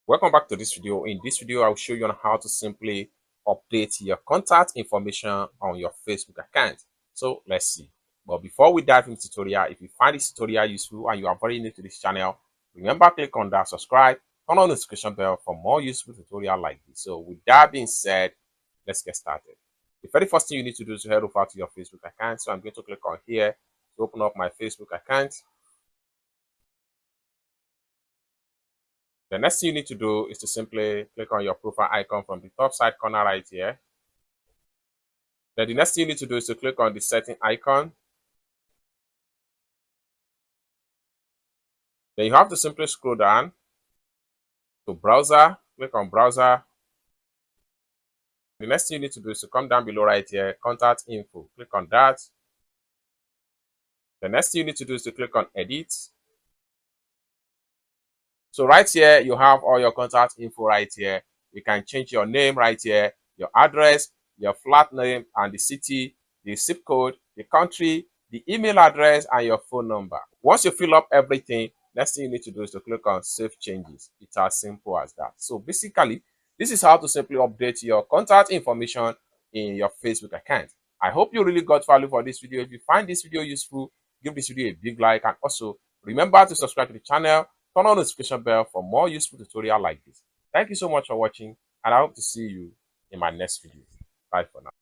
Welcome back to this video. In this video, I'll show you on how to simply update your contact information on your Facebook account. So let's see. But before we dive into the tutorial, if you find this tutorial useful and you are very new to this channel, remember click on that subscribe, turn on the notification bell for more useful tutorial like this. So with that being said, let's get started. The very first thing you need to do is to head over to your Facebook account. So I'm going to click on here to open up my Facebook account. The next thing you need to do is to simply click on your profile icon from the top side corner right here. Then the next thing you need to do is to click on the setting icon. Then you have to simply scroll down to browser, click on browser. The next thing you need to do is to come down below right here, contact info, click on that. The next thing you need to do is to click on edit. So right here, you have all your contact info right here. You can change your name right here, your address, your flat name and the city, the zip code, the country, the email address, and your phone number. Once you fill up everything, next thing you need to do is to click on save changes. It's as simple as that. So basically, this is how to simply update your contact information in your Facebook account. I hope you really got value for this video. If you find this video useful, give this video a big like, and also remember to subscribe to the channel. Turn on the notification bell for more useful tutorial like this. Thank you so much for watching, and I hope to see you in my next video. Bye for now.